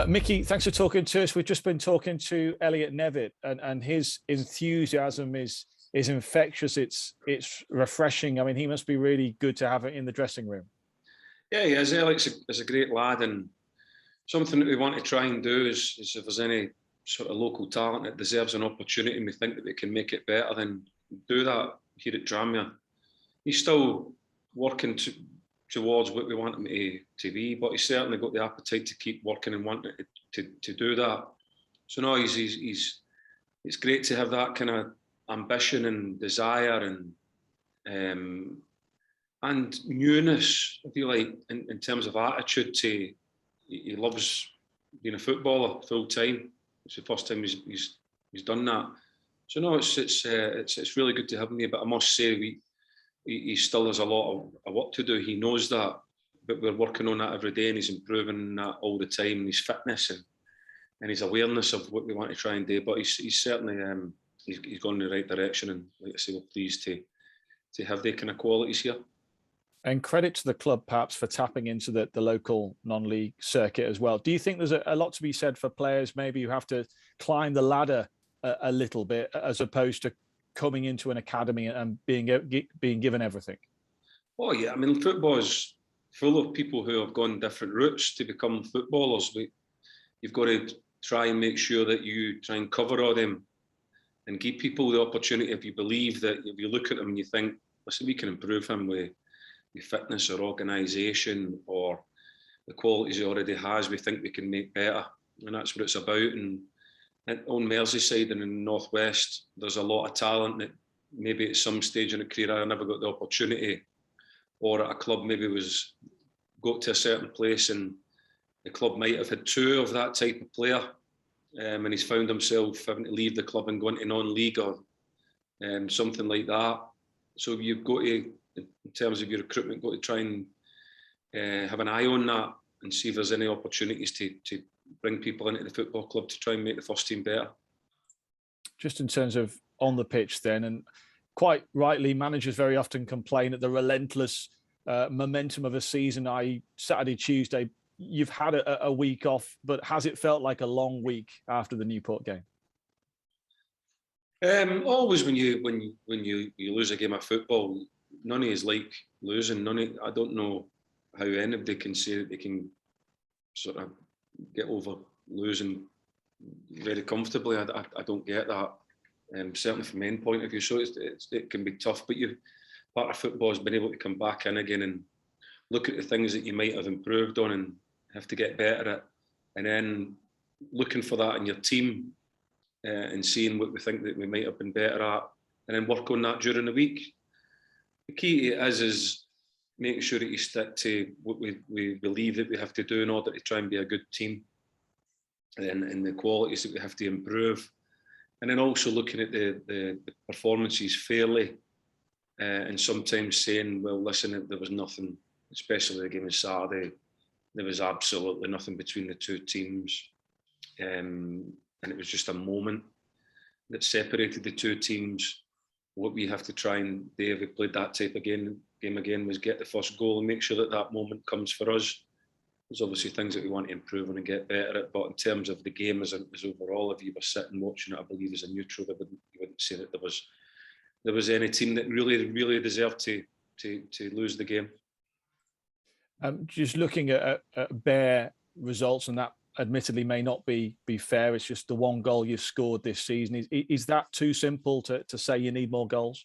Micky, thanks for talking to us. We've just been talking to Elliot Nevitt, and his enthusiasm is infectious. It's refreshing. I mean, he must be really good to have it in the dressing room. Yeah, he is. Alex is a great lad, and something that we want to try and do is if there's any sort of local talent that deserves an opportunity and we think that we can make it better, then do that here at Tranmere. He's still working towards what we want him to be, but he's certainly got the appetite to keep working and wanting to do that. So no, it's great to have that kind of ambition and desire and newness, if you like, in terms of attitude. He loves being a footballer full time. It's the first time he's done that. So no, it's really good to have him here. But I must say, he still has a lot of work to do. He knows that, but we're working on that every day, and he's improving that all the time. And his fitness and his awareness of what we want to try and do. But he's certainly he's gone in the right direction, and like I say, we're pleased to have the kind of qualities here. And credit to the club, perhaps, for tapping into the local non-league circuit as well. Do you think there's a lot to be said for players maybe who have to climb the ladder a little bit, as opposed to coming into an academy and being given everything? Oh yeah, I mean, football is full of people who have gone different routes to become footballers. You've got to try and make sure that you try and cover all them and give people the opportunity. If you believe that, if you look at them and you think, listen, we can improve him with fitness or organisation or the qualities he already has, we think we can make better. And that's what it's about. And on Merseyside and in the Northwest, there's a lot of talent that maybe at some stage in a career I never got the opportunity, or at a club maybe got to a certain place and the club might have had two of that type of player, and he's found himself having to leave the club and go into non-league or something like that. So you've got to, in terms of your recruitment, got to try and have an eye on that and see if there's any opportunities to bring people into the football club to try and make the first team better. Just in terms of on the pitch then, and quite rightly, managers very often complain at the relentless momentum of a season, i.e. Saturday, Tuesday, you've had a week off, but has it felt like a long week after the Newport game? Always when you lose a game of football, none of us like losing. I don't know how anybody can say that they can sort of get over losing very comfortably. I don't get that. Certainly from my own point of view. So it can be tough, but part of football has been able to come back in again and look at the things that you might have improved on and have to get better at, and then looking for that in your team and seeing what we think that we might have been better at, and then work on that during the week. The key to it is making sure that you stick to what we believe that we have to do in order to try and be a good team, and the qualities that we have to improve. And then also looking at the performances fairly, and sometimes saying, well, listen, there was nothing, especially the game on Saturday, there was absolutely nothing between the two teams. And it was just a moment that separated the two teams. What we have to try and do if we played that type of game again was get the first goal and make sure that moment comes for us. There's obviously things that we want to improve on and get better at, but in terms of the game as overall, if you were sitting watching it, I believe as a neutral, you wouldn't say that there was any team that really deserved to lose the game. Just looking at bare results, and that admittedly may not be fair. It's just the one goal you've scored this season. Is that too simple to say you need more goals?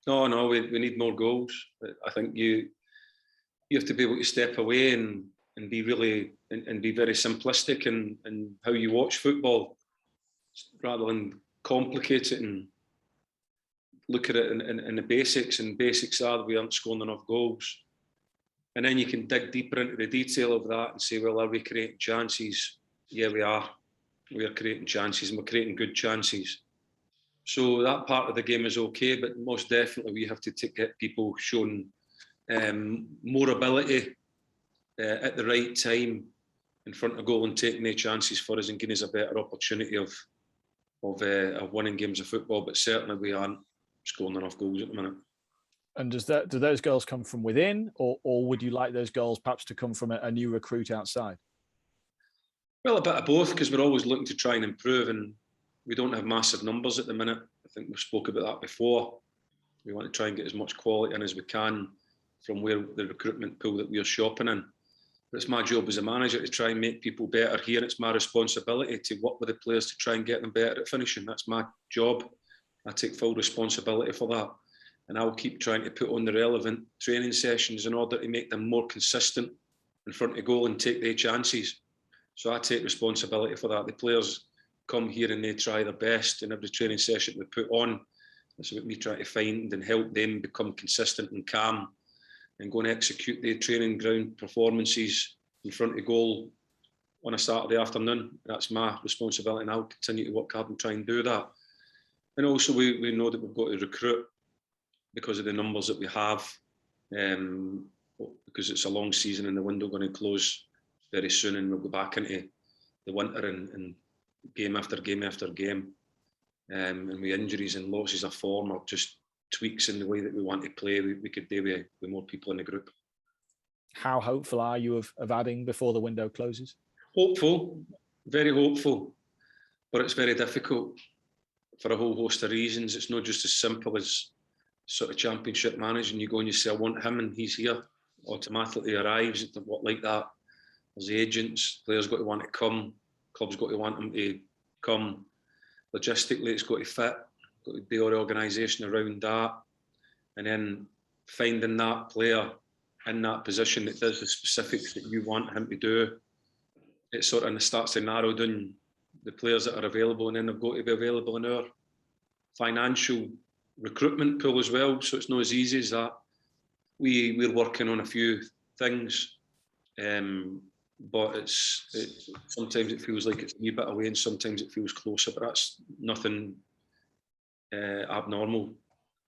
No, we need more goals. I think you have to be able to step away and be really and be very simplistic in how you watch football, rather than complicate it and look at it in the basics. And basics are we aren't scoring enough goals. And then you can dig deeper into the detail of that and say, well, are we creating chances? Yeah, we are. We are creating chances, and we're creating good chances. So that part of the game is okay, but most definitely we have to get people showing more ability at the right time in front of goal and taking their chances for us and giving us a better opportunity of winning games of football. But certainly we aren't scoring enough goals at the minute. And do those goals come from within, or would you like those goals perhaps to come from a new recruit outside? Well, a bit of both, because we're always looking to try and improve, and we don't have massive numbers at the minute. I think we've spoke about that before. We want to try and get as much quality in as we can from where the recruitment pool that we're shopping in. But it's my job as a manager to try and make people better here. It's my responsibility to work with the players to try and get them better at finishing. That's my job. I take full responsibility for that. And I'll keep trying to put on the relevant training sessions in order to make them more consistent in front of goal and take their chances. So I take responsibility for that. The players come here and they try their best in every training session we put on. That's what we try to find and help them become consistent and calm and go and execute their training ground performances in front of goal on a Saturday afternoon. That's my responsibility, and I'll continue to work hard and try and do that. And also we know that we've got to recruit because of the numbers that we have, because it's a long season and the window going to close very soon, and we'll go back into the winter and game after game after game. And with injuries and losses of form or just tweaks in the way that we want to play, we could do with more people in the group. How hopeful are you of adding before the window closes? Hopeful, very hopeful, but it's very difficult for a whole host of reasons. It's not just as simple as sort of championship managing. You go and you say, I want him and he's here, automatically arrives. It's not like that. There's the agents, players got to want to come, clubs got to want them to come. Logistically, it's got to fit, got to be all the organisation around that. And then finding that player in that position that does the specifics that you want him to do, it sort of starts to narrow down the players that are available, and then they've got to be available in our financial recruitment pool as well. So it's not as easy as that. We're working on a few things, but sometimes it feels like it's a wee bit away and sometimes it feels closer, but that's nothing abnormal.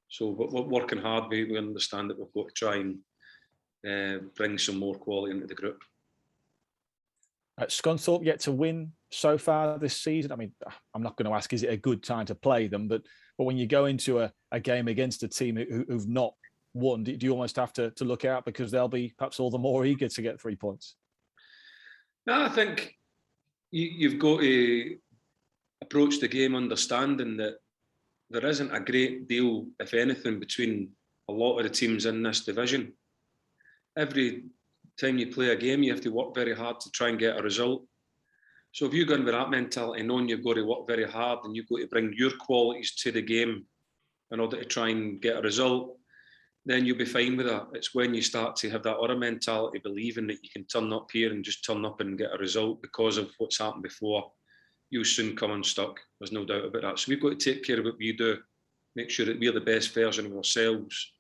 So we're working hard. We understand that we've got to try and bring some more quality into the group. Scunthorpe yet to win so far this season. I mean, I'm not going to ask, is it a good time to play them? But when you go into a game against a team who've not won, do you almost have to look out because they'll be perhaps all the more eager to get 3 points? No, I think you've got to approach the game understanding that there isn't a great deal, if anything, between a lot of the teams in this division. Every time you play a game, you have to work very hard to try and get a result. So if you go in with that mentality, knowing you've got to work very hard and you've got to bring your qualities to the game in order to try and get a result, then you'll be fine with that. It's when you start to have that other mentality, believing that you can turn up here and just turn up and get a result because of what's happened before, you'll soon come unstuck. There's no doubt about that. So we've got to take care of what we do, make sure that we're the best version of ourselves,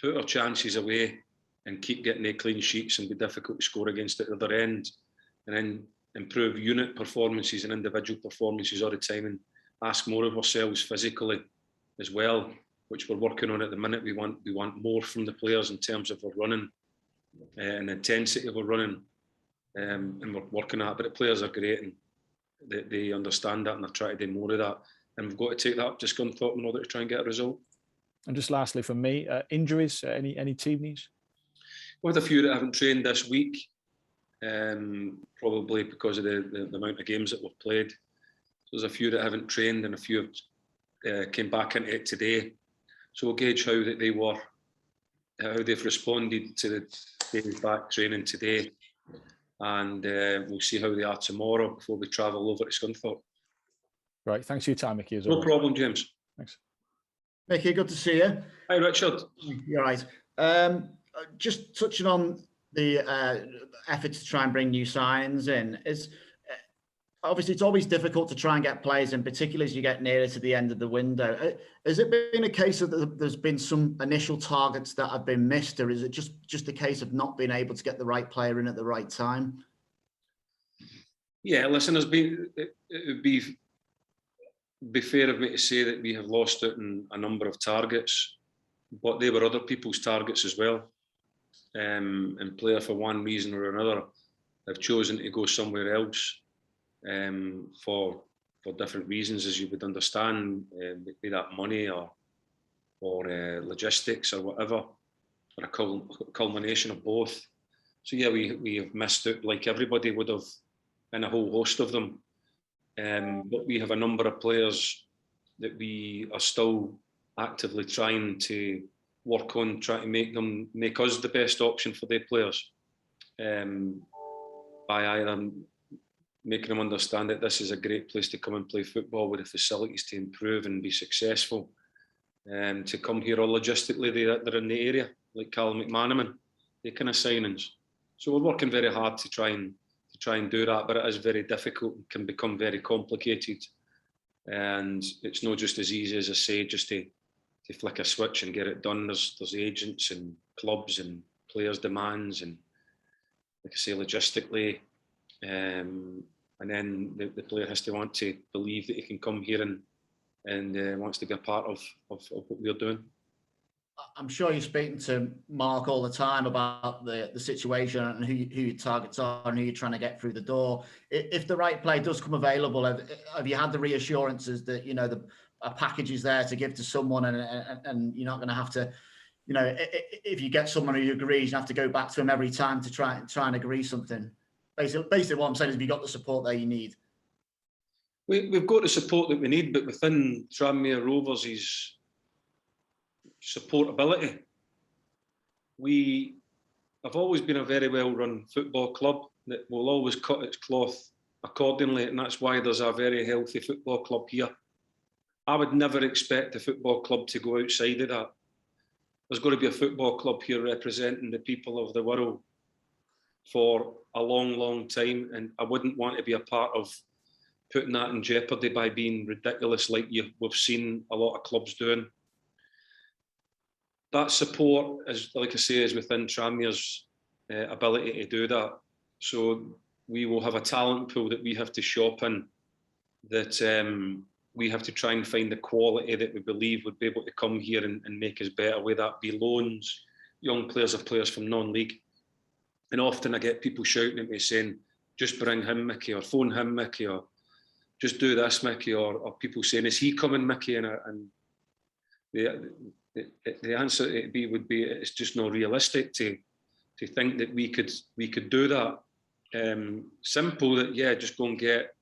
put our chances away and keep getting the clean sheets and be difficult to score against at the other end, and then improve unit performances and individual performances all the time, and ask more of ourselves physically as well, which we're working on at the minute. We want more from the players in terms of our running and intensity of our running, and we're working on it. But the players are great and they understand that and they're trying to do more of that. And we've got to take that up to Scunthorpe in order to try and get a result. And just lastly from me, injuries, any team news? We had a few that haven't trained this week, probably because of the amount of games that we've played. So there's a few that haven't trained and a few have came back into it today. So we'll gauge how that they were, how they've responded to the days back training today, and we'll see how they are tomorrow before we travel over to Scunthorpe. Right, thanks for your time, Micky. No problem, James. Thanks. Micky, good to see you. Hi, Richard. You're right. Just touching on the efforts to try and bring new signings in, obviously it's always difficult to try and get players in, particularly as you get nearer to the end of the window. Has it been a case of there's been some initial targets that have been missed, or is it just a case of not being able to get the right player in at the right time? Yeah, listen, it would be fair of me to say that we have lost out on a number of targets, but they were other people's targets as well. And player, for one reason or another, have chosen to go somewhere else for different reasons, as you would understand, be that money or logistics or whatever, or a culmination of both. So yeah, we have missed out like everybody would have and a whole host of them. But we have a number of players that we are still actively trying to work on, trying to make us the best option for their players, by either making them understand that this is a great place to come and play football with the facilities to improve and be successful, to come here, or logistically they're in the area, like Callum McManaman, they kind of signings. So we're working very hard to try and do that, but it is very difficult and can become very complicated, and it's not just as easy as I say, just to flick a switch and get it done. There's agents and clubs and players' demands, and like I say, logistically, and then the player has to want to believe that he can come here and wants to be a part of what we're doing. I'm sure you're speaking to Mark all the time about the situation and who your targets are and who you're trying to get through the door. If the right player does come available, have you had the reassurances that, you know, a package is there to give to someone, and you're not going to have to, you know, if you get someone who agrees, you have to go back to him every time to try and agree something? Basically what I'm saying is, have you got the support there you need? We've got the support that we need, but within Tranmere Rovers' supportability, we have always been a very well-run football club that will always cut its cloth accordingly, and that's why there's a very healthy football club here. I would never expect the football club to go outside of that. There's got to be a football club here representing the people of the world for a long, long time, and I wouldn't want to be a part of putting that in jeopardy by being ridiculous like we've seen a lot of clubs doing. That support, is, like I say, is within Tranmere's ability to do that. So we will have a talent pool that we have to shop in, that we have to try and find the quality that we believe would be able to come here and make us better, whether that be loans, young players, or players from non-league. And often I get people shouting at me saying, just bring him, Micky, or phone him, Micky, or just do this, Micky, or people saying, is he coming, Micky? And the answer would be it's just not realistic to think that we could do that. Simple, that just go and get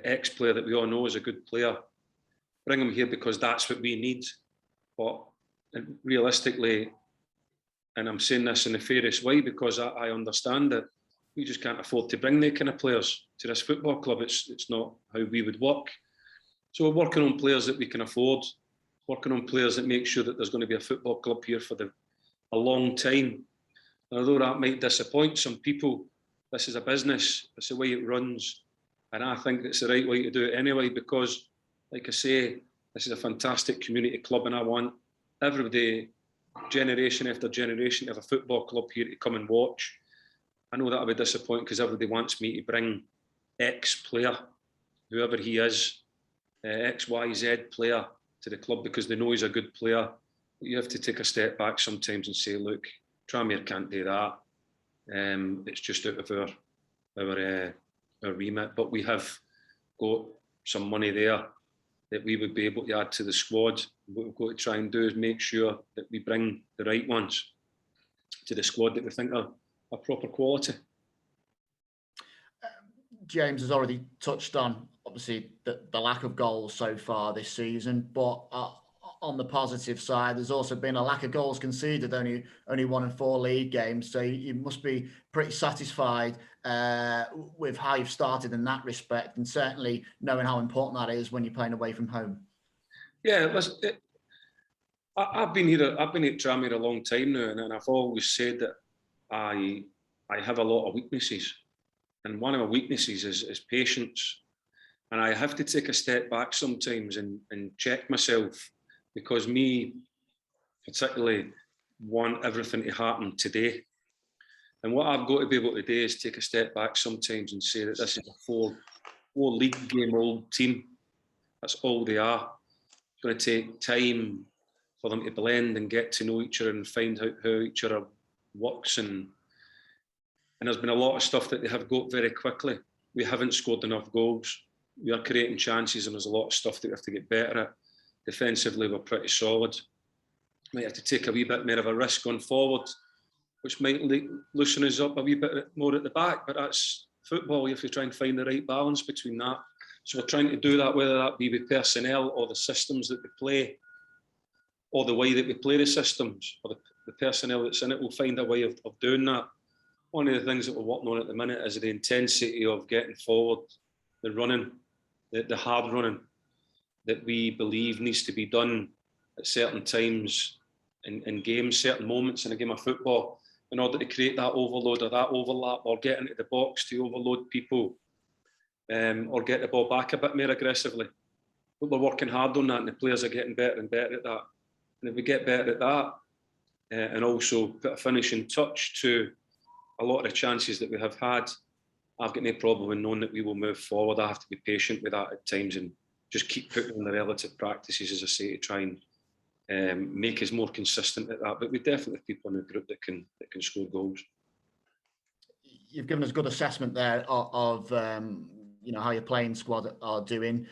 X player that we all know is a good player, bring him here because that's what we need. But realistically, and I'm saying this in the fairest way because I understand that we just can't afford to bring that kind of players to this football club. It's not how we would work. So we're working on players that we can afford, working on players that make sure that there's going to be a football club here for a long time. And although that might disappoint some people, this is a business, it's the way it runs. And I think it's the right way to do it anyway, because, like I say, this is a fantastic community club, and I want everybody, generation after generation, to have a football club here to come and watch. I know that'll be disappointing because everybody wants me to bring X player, whoever he is, XYZ player to the club because they know he's a good player. But you have to take a step back sometimes and say, look, Tranmere can't do that. It's just out of our remit. But we have got some money there that we would be able to add to the squad. What we've got to try and do is make sure that we bring the right ones to the squad that we think are proper quality. James has already touched on, obviously, the lack of goals so far this season, but on the positive side, there's also been a lack of goals conceded, only 1 in 4 league games. So you must be pretty satisfied with how you've started in that respect, and certainly knowing how important that is when you're playing away from home. Yeah, listen, I've been at Tranmere a long time now, and I've always said that I have a lot of weaknesses, and one of my weaknesses is patience. And I have to take a step back sometimes and check myself, because me particularly want everything to happen today. And what I've got to be able to do is take a step back sometimes and say that this is a four league game old team. That's all they are. It's going to take time for them to blend and get to know each other and find out how each other works. And there's been a lot of stuff that they have got very quickly. We haven't scored enough goals. We are creating chances, and there's a lot of stuff that we have to get better at. Defensively, we're pretty solid. Might have to take a wee bit more of a risk going forward, which might loosen us up a wee bit more at the back, but that's football. You have to try and find the right balance between that. So we're trying to do that, whether that be with personnel or the systems that we play, or the way that we play the systems, or the personnel that's in it. We'll find a way of doing that. One of the things that we're working on at the minute is the intensity of getting forward, the running, the hard running that we believe needs to be done at certain times in games, certain moments in a game of football, in order to create that overload or that overlap, or get into the box to overload people, or get the ball back a bit more aggressively. But we're working hard on that, and the players are getting better and better at that. And if we get better at that, and also put a finishing touch to a lot of the chances that we have had, I've got no problem in knowing that we will move forward. I have to be patient with that at times and just keep putting in the relative practices, as I say, to try and make us more consistent at that. But we definitely have people in the group that can score goals. You've given us a good assessment there of how your playing squad are doing.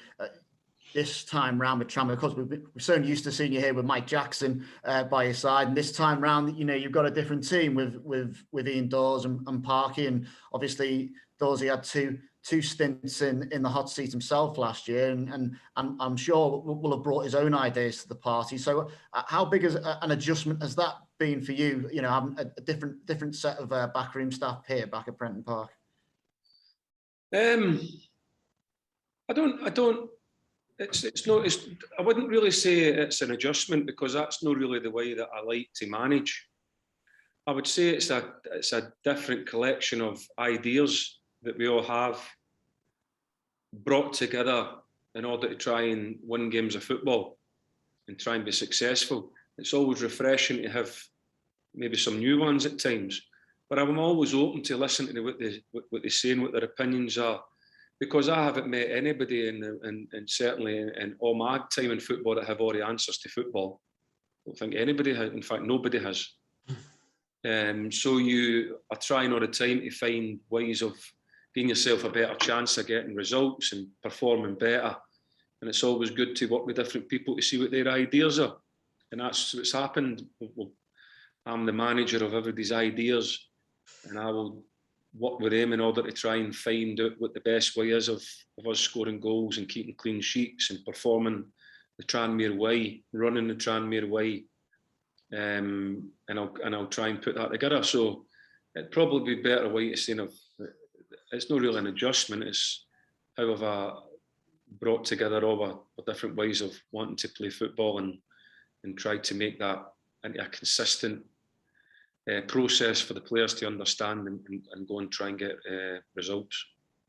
This time round with Tranmere, because we're so used to seeing you here with Mike Jackson by your side, and this time round, you've got a different team with Ian Dawes and Parky, and obviously Dawes, had two stints in the hot seat himself last year, and I'm sure will have brought his own ideas to the party. So, how big is an adjustment has that been for you? Having a different set of backroom staff here back at Prenton Park. I don't. It's not. I wouldn't really say it's an adjustment, because that's not really the way that I like to manage. I would say it's a different collection of ideas that we all have brought together in order to try and win games of football and try and be successful. It's always refreshing to have maybe some new ones at times, but I'm always open to listening to what they say and what their opinions are. Because I haven't met anybody, and certainly in all my time in football, that have all the answers to football. I don't think anybody has. In fact, nobody has. So you are trying all the time to find ways of giving yourself a better chance of getting results and performing better. And it's always good to work with different people to see what their ideas are. And that's what's happened. I'm the manager of everybody's ideas, and I will work with them in order to try and find out what the best way is of us scoring goals and keeping clean sheets and performing the Tranmere way, running the Tranmere way, and I'll try and put that together. So it'd probably be a better way to say, it's not really an adjustment. It's how have I brought together all our different ways of wanting to play football and try to make that into a consistent process for the players to understand and go and try and get results.